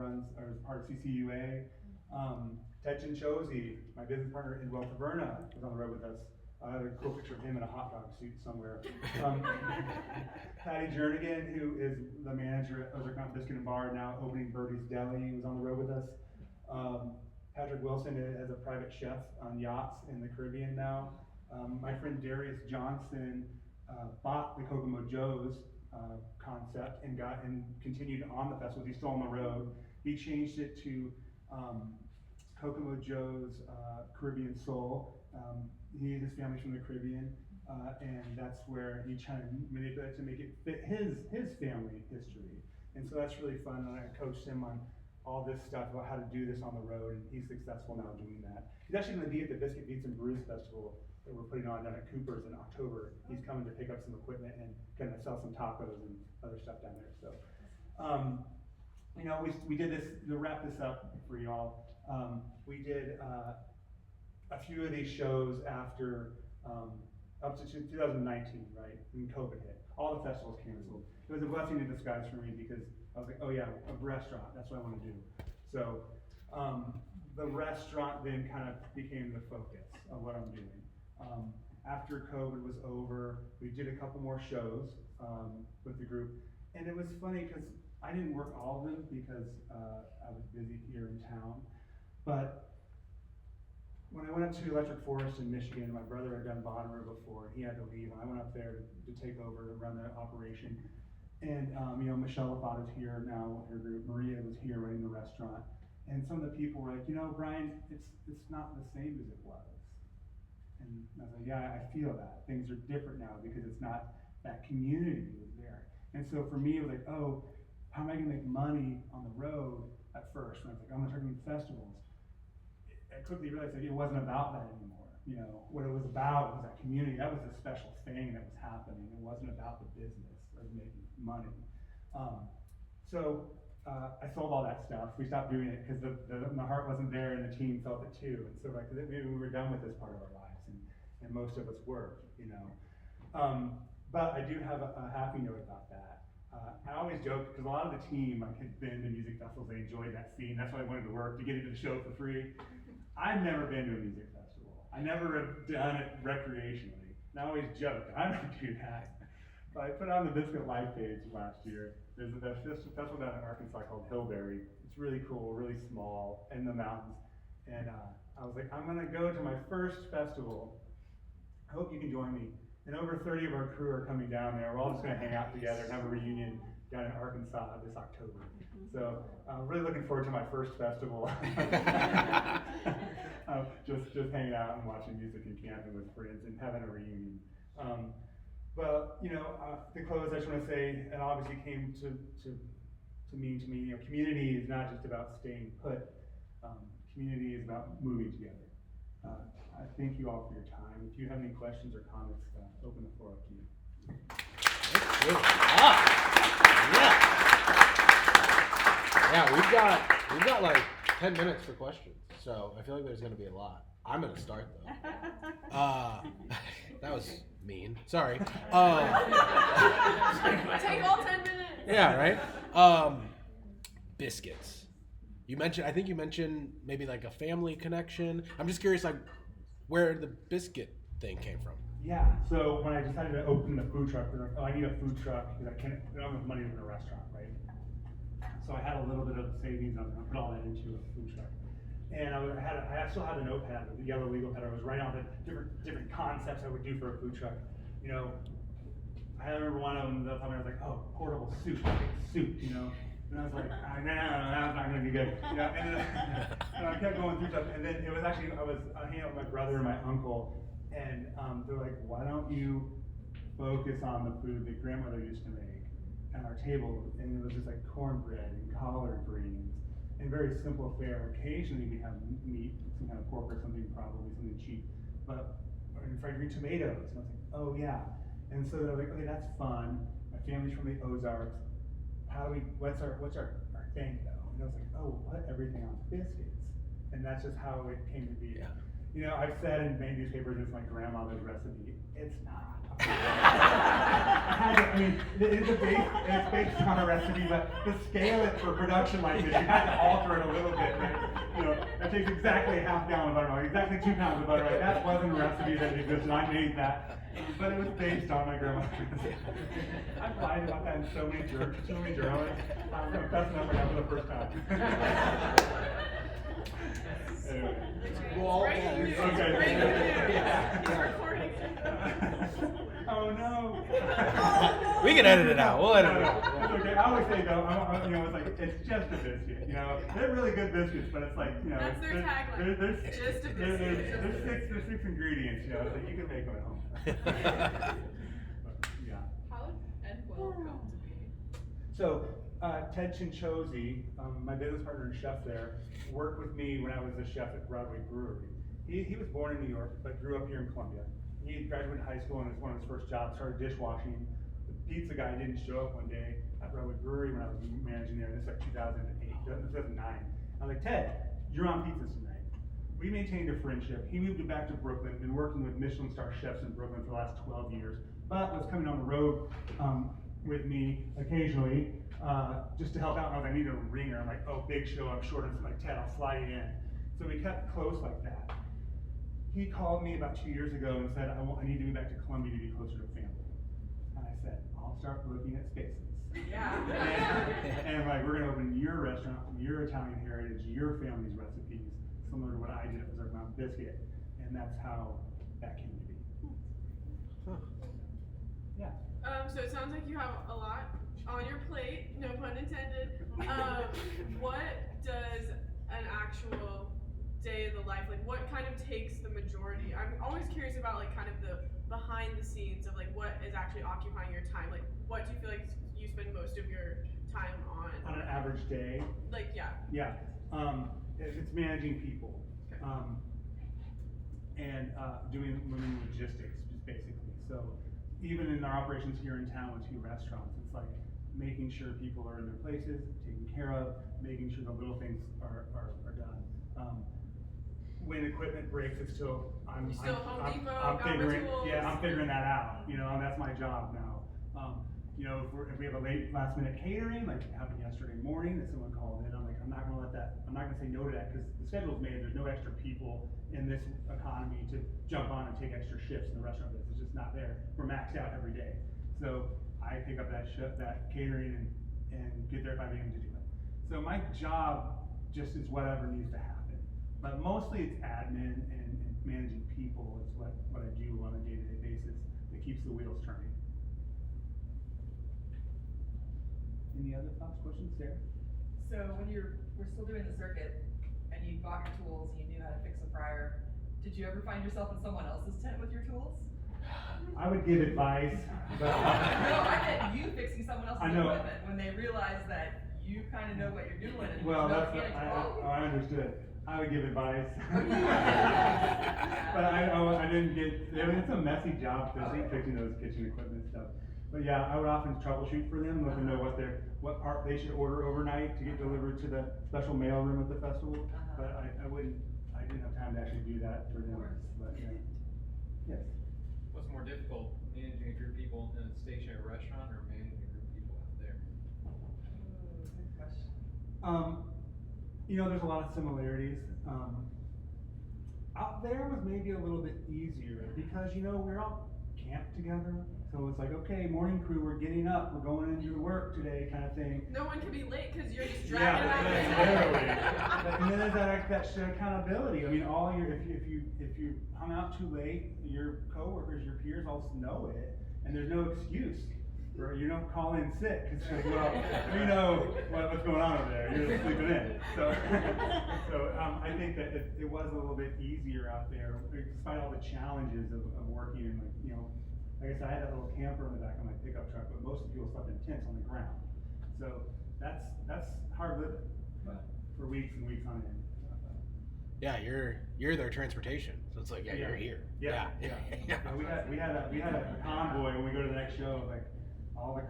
is part of CCUA. Tetchin Chosi, my business partner in Taverna, was on the road with us. I have a cool picture of him in a hot dog suit somewhere. Patty Jernigan, who is the manager at Ozark Mountain Biscuit and Bar, now opening Birdie's Deli, was on the road with us. Patrick Wilson is a private chef on yachts in the Caribbean now. My friend Darius Johnson bought the Kokomo Joe's concept and continued on the festival. He's still on the road. He changed it to Kokomo Joe's Caribbean Soul. His family's from the Caribbean, and that's where he tried to manipulate it to make it fit his family history. And so that's really fun, and I coached him on all this stuff about how to do this on the road, and he's successful now doing that. He's actually going to be at the Biscuit Beats and Brews Festival that we're putting on down at Cooper's in October. He's coming to pick up some equipment and kind of sell some tacos and other stuff down there. So, we did this, to wrap this up for y'all, we did a few of these shows after, up to 2019, right, when COVID hit. All the festivals canceled. It was a blessing in disguise for me because I was like, oh yeah, a restaurant, that's what I want to do. So the restaurant then kind of became the focus of what I'm doing. After COVID was over, we did a couple more shows with the group. And it was funny because I didn't work all of them because I was busy here in town. But when I went up to Electric Forest in Michigan, my brother had done Bonnaroo before, and he had to leave, and I went up there to take over to run the operation. And Michelle LaFada's here now with her group. Maria was here running the restaurant. And some of the people were like, Bryan, it's not the same as it was. And I was like, yeah, I feel that. Things are different now because it's not that community was there. And so for me, it was like, oh, how am I gonna make money on the road at first? And I was like, I'm gonna start doing festivals. I quickly realized that it wasn't about that anymore. What it was about was that community. That was a special thing that was happening. It wasn't about the business of making money. So I sold all that stuff. We stopped doing it because the heart wasn't there, and the team felt it too. And so maybe we were done with this part of our lives, and most of us were, But I do have a happy note about that. I always joke because a lot of the team had been to music festivals. They enjoyed that scene. That's why I wanted to work to get into the show for free. I've never been to a music festival. I never have done it recreationally. And I always joke, I don't do that. But I put on the Biscuit Live page last year. There's a festival down in Arkansas called Hillberry. It's really cool, really small, in the mountains. And I was like, I'm gonna go to my first festival. I hope you can join me. And over 30 of our crew are coming down there. We're all just gonna hang out together and have a reunion down in Arkansas this October. So I'm really looking forward to my first festival. Just hanging out and watching music and camping with friends and having a reunion. To close, I just want to say, it obviously came to mean to me, community is not just about staying put. Community is about moving together. I thank you all for your time. If you have any questions or comments, open the floor up to you. Yeah, we've got like 10 minutes for questions, so I feel like there's gonna be a lot. I'm gonna start though. That was mean. Sorry. Take all 10 minutes. Yeah, right. Biscuits. I think you mentioned maybe like a family connection. I'm just curious, like, where the biscuit thing came from. Yeah, so when I decided to open the food truck, they're like, oh, I need a food truck because I don't have money to open a restaurant, right? So I had a little bit of savings, and I was gonna put all that into a food truck. And I still had a notepad with the yellow legal pad. I was writing all the different concepts I would do for a food truck. I remember one of them, I was like, oh, portable soup, soup, And I was like, no, that's not gonna be good. And I kept going through stuff. And then it was actually, I was hanging out with my brother and my uncle, And they're like, why don't you focus on the food that grandmother used to make at our table? And it was just like cornbread and collard greens and very simple fare. Occasionally we have meat, some kind of pork or something, probably something cheap, but and fried green tomatoes. And I was like, oh yeah. And so they're like, okay, that's fun. My family's from the Ozarks. What's our thing though? And I was like, oh, we'll put everything on biscuits. And that's just how it came to be. Yeah. You know, I've said in many newspapers it's my grandmother's recipe. It's not. I mean, it's based on a recipe, but to scale it for production like this, you had to alter it a little bit, right? You know, that takes exactly half gallon of buttermilk, exactly 2 pounds of butter, right? That wasn't a recipe that existed, I made that. But it was based on my grandmother's recipe. I've lied about that in so many journals. I'm fessing up right now for the first time. Anyway. Well, Breaking news. Okay. Breaking news. Yeah. Recording. Oh no. We can edit it out. We'll edit it No, out. it's okay. I always say though, you know, it's like it's just a biscuit. You know, they're really good biscuits, but it's like, you know, That's their tagline. There's Just a there's biscuit. there's 6 ingredients. You know, it's like you can make them at home. But, yeah. How did Edwell come to be? So Ted Chinchosi, my business partner and chef there, worked with me when I was a chef at Broadway Brewery. He was born in New York, but grew up here in Columbia. He graduated high school and it was one of his first jobs, started dishwashing. The pizza guy didn't show up one day at Broadway Brewery when I was managing there. This is like 2008, 2009. I was like, Ted, you're on pizzas tonight. We maintained a friendship. He moved back to Brooklyn, been working with Michelin star chefs in Brooklyn for the last 12 years, but was coming on the road with me occasionally just to help out. And I was like, I need a ringer. I'm like, oh, big show, I'm short. I'm like, Ted, I'll fly you in. So we kept close like that. He called me about 2 years ago and said, I need to move back to Columbia to be closer to family. And I said, I'll start looking at spaces. Yeah. And like, we're gonna open your restaurant, your Italian heritage, your family's recipes, similar to what I did at Berserk Mountain Biscuit. And that's how that came to be. Yeah. So it sounds like you have a lot on your plate, no pun intended. What does an actual day in the life, like what kind of takes the majority? I'm always curious about like kind of the behind the scenes of like what is actually occupying your time. Like what do you feel like you spend most of your time on? On an average day. Like yeah. Yeah. It's managing people. Okay. And doing logistics, just basically. So even in our operations here in town with 2 restaurants, it's like making sure people are in their places, taken care of, making sure the little things are done. When equipment breaks, it's still I'm figuring that out. You know, and that's my job now. You know, if we have a last minute catering, like it happened yesterday morning, that someone called in, I'm like, I'm not gonna say no to that because the schedule's made. There's no extra people in this economy to jump on and take extra shifts in the restaurant business. It's just not there. We're maxed out every day. So I pick up that shift, that catering, and get there at 5 a.m. to do it. So my job just is whatever needs to happen. But mostly it's admin and managing people is what I do on a day-to-day basis that keeps the wheels turning. Any other thoughts, questions, Sarah? So when we're still doing the circuit and you bought your tools and you knew how to fix a fryer, did you ever find yourself in someone else's tent with your tools? I would give advice, but No, I meant you fixing someone else's I know. equipment when they realize that you kind of know what you're doing and well, there's no that's mechanics involved. I understood. I would give advice. Oh, you would. But I didn't get. It's a messy job fixing those kitchen equipment stuff. But yeah, I would often troubleshoot for them, let them know what part they should order overnight to get delivered to the special mail room at the festival. But I didn't have time to actually do that for them. But yeah. Yes. What's more difficult, managing a group of people in a stationary restaurant or managing a group of people out there? Ooh, good question. You know, there's a lot of similarities. Out there was maybe a little bit easier because, you know, we're all camped together. So it's like, okay, morning crew, we're getting up, we're going into work today kind of thing. No one can be late because you're just dragging it out. Literally. And then there's that shared accountability. I mean, if you hung out too late, your coworkers, your peers all know it, and there's no excuse. Bro, you don't call in sick. It's like, well, we know what's going on over there. You're just sleeping in. So, I think that it was a little bit easier out there, despite all the challenges of working in, like, you know, like I said, I had that little camper in the back of my pickup truck, but most of the people slept in tents on the ground. So that's hard living, but for weeks and weeks on end. Yeah, you're their transportation, so it's like, you're here. Yeah. We had a convoy when we go to the next show, like all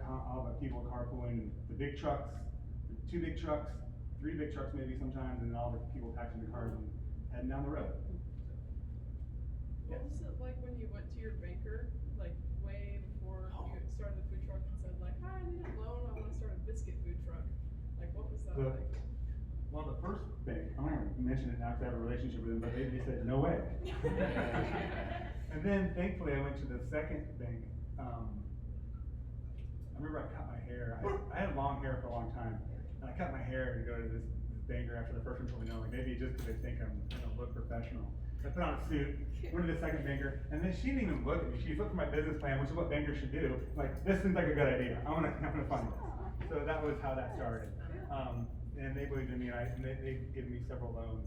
the people carpooling, the big trucks, the 2 big trucks, 3 big trucks maybe sometimes, and all the people packing the cars and heading down the road. What was it like when you went to your banker, like way before you started the food truck and said like, hi, I need a loan, I want to start a biscuit food truck? Like, what was that like? Well, the first bank, I'm not going to mention it now because I have a relationship with them, but they said, no way. And then thankfully I went to the second bank. I remember I cut my hair. I had long hair for a long time, and I cut my hair to go to this banker after the first one told me no, like maybe just because they think I'm gonna look professional. I put on a suit, went to the second banker, and then she didn't even look at me. She looked at my business plan, which is what bankers should do. Like, this seems like a good idea. I'm gonna fund this. So that was how that started. And they believed in me, and they gave me several loans.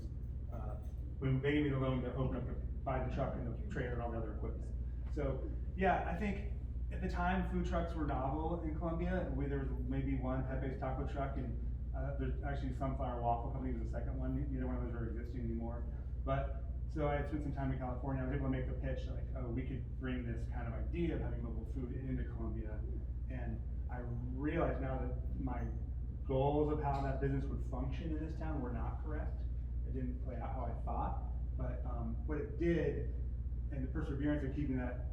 When they gave me the loan to open up, to buy the truck and the trailer and all the other equipment. So yeah, I think at the time food trucks were novel in Columbia. There was maybe one pet-based taco truck, and there's actually Sunflower Waffle Company was the second one. Neither one of those are existing anymore. But so I had spent some time in California. I was able to make the pitch like, oh, we could bring this kind of idea of having mobile food into Columbia. And I realized now that my goals of how that business would function in this town were not correct. It didn't play out how I thought. But what it did, and the perseverance of keeping that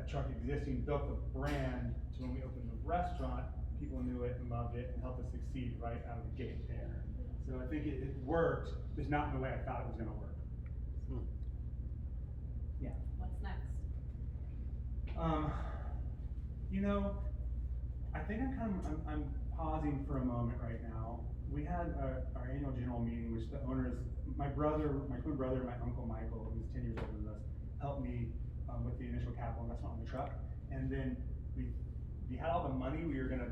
truck existing, built the brand to when we opened the restaurant, people knew it and loved it and helped us succeed right out of the gate there. So I think it worked, just not in the way I thought it was gonna work. Yeah. What's next? You know, I think I'm pausing for a moment right now. We had our annual general meeting, which the owners, my twin brother, my uncle Michael, who's 10 years older than us, helped me with the initial capital investment on the truck. And then we had all the money we were gonna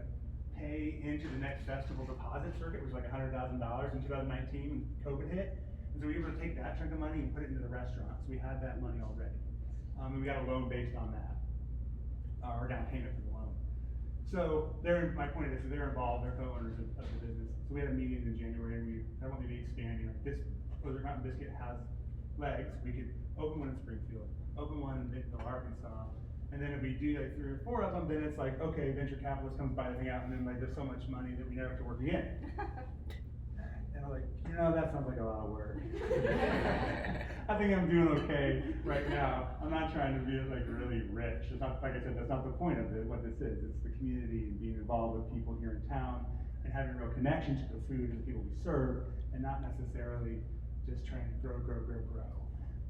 pay into the next festival deposit circuit, which was like $100,000 in 2019 when COVID hit. And so we were able to take that chunk of money and put it into the restaurant. So we had that money already. And we got a loan based on that, or down payment for the loan. So my point is, they're involved, they're co-owners of the business. So we had a meeting in January, and they're wanting to be expanding. Like this Blizzard Mountain Biscuit has legs. We could open one in Springfield, open one in Bentonville, Arkansas. And then if we do like 3 or 4 of them, then it's like, okay, venture capitalist comes buy the thing out, and then like there's so much money that we never have to work again. And I'm like, that sounds like a lot of work. I think I'm doing okay right now. I'm not trying to be like really rich. It's not, like I said, that's not the point of it, what this is. It's the community and being involved with people here in town and having a real connection to the food and the people we serve, and not necessarily just trying to grow.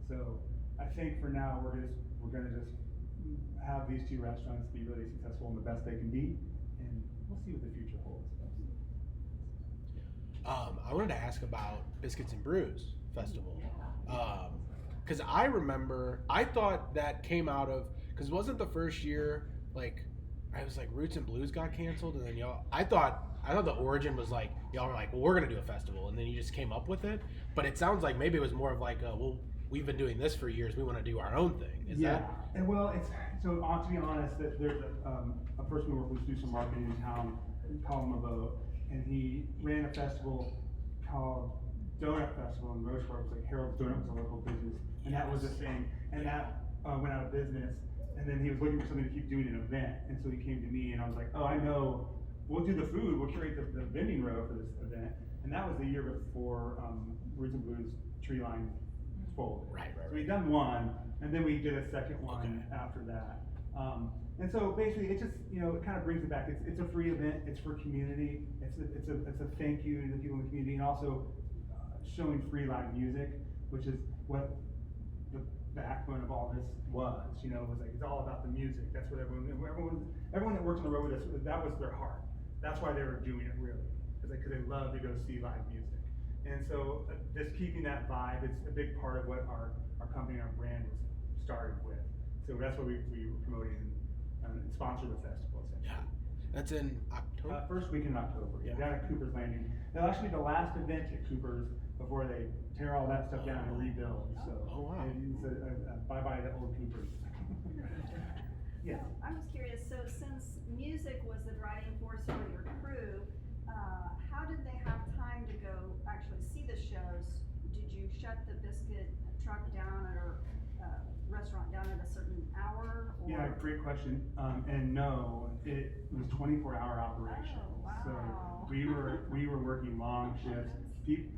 So I think for now we're gonna just have these 2 restaurants be really successful and the best they can be, and we'll see what the future holds. I wanted to ask about Biscuits and Brews Festival. Because I remember, I thought that came out of, because wasn't the first year, like, I was like, Roots and Blues got canceled, and then y'all, I thought the origin was like, y'all were like, well, we're going to do a festival, and then you just came up with it. But it sounds like maybe it was more of like, well, we've been doing this for years, we want to do our own thing. Is that? And well, to be honest, there's a person who worked with do some marketing in town, call him a vote, and he ran a festival called Donut Festival in Rochefort. It was like Harold's Donut was a local business, and that was a thing, and that went out of business. And then he was looking for something to keep doing an event, and so he came to me, and I was like, oh, I know, we'll do the food, we'll curate the vending row for this event. And that was the year before Roots and Blues Tree Line folded. Right. So we'd done one, and then we did a second one after that. And so basically, it just, it kind of brings it back. It's a free event. It's for community. It's a thank you to the people in the community, and also showing free live music, which is what the backbone of all this was. Was like, it's all about the music. That's what everyone that worked on the road with us, that was their heart. That's why they were doing it, really, because they love to go see live music. And so just keeping that vibe, it's a big part of what our company and our brand was started with. So that's what we were promoting. and sponsor the festival essentially. Yeah. That's in October. First week in October, Yeah. down at Cooper's Landing. It'll actually be the last event at Cooper's before they tear all that stuff down and rebuild, so. Oh, wow. It's a bye-bye to old Cooper's. Yes. I was curious, so since music was the driving force for your crew, how did they have time to go actually see the shows? Did you shut the biscuit truck down or restaurant down at a certain hour? Or? Yeah, great question. And no, it was 24-hour operation. Oh, wow. So we were working long shifts.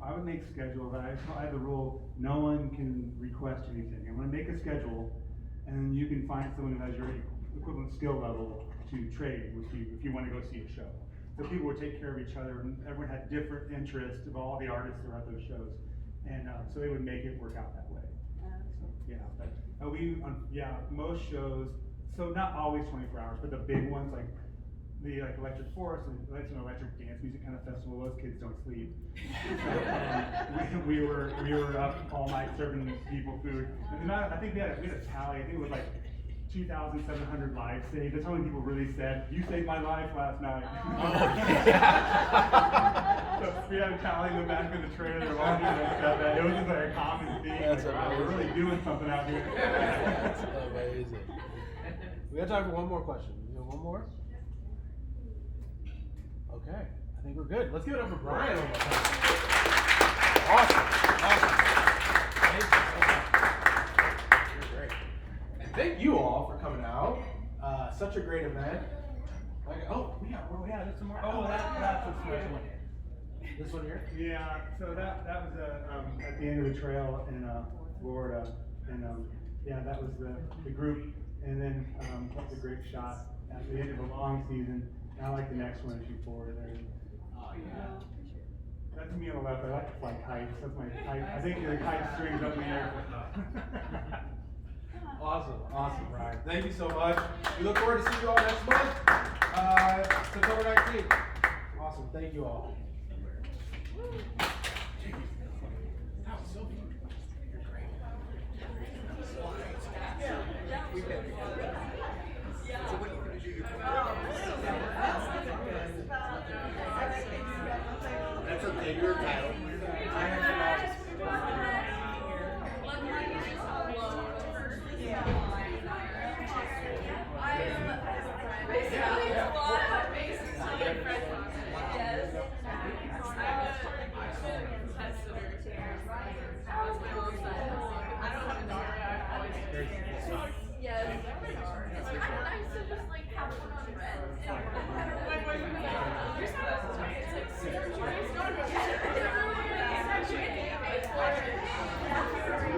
I would make schedules. I had the rule: no one can request anything. I'm going to make a schedule, and you can find someone who has your equivalent skill level to trade with you if you want to go see a show. So people would take care of each other, and everyone had different interests of all the artists that were at those shows, and so they would make it work out that way. So, yeah, but most shows, so not always 24 hours, but the big ones like the Electric Forest and electric dance music kind of festival, those kids don't sleep. And we were up all night serving people food. And I think we had a tally. I think it was like 2,700 lives saved. That's how many people really said, "You saved my life last night." So we had a tally in the back of the trailer of all doing that stuff. And it was just like a common theme. That's like, wow, we're really doing something out here. That's amazing. We got time for one more question. You know, one more? Okay, I think we're good. Let's give it up for Bryan one more time. Awesome. Thank you so much. You're great. And thank you all for coming out. Such a great event. There's some more. Oh, that's a special one. This one here? Yeah, so that was at the end of the trail in Florida, and that was the group, and then that was a great shot at the end of a long season. And I like the next one as you forward there. Oh yeah. That's me on the left. I like to fly kites. That's my kite. I think the kite strings up in the air. Awesome, Bryan. Thank you so much. We look forward to seeing you all next month, September 19th. Awesome, thank you all. That was so fun. You're great. Yeah.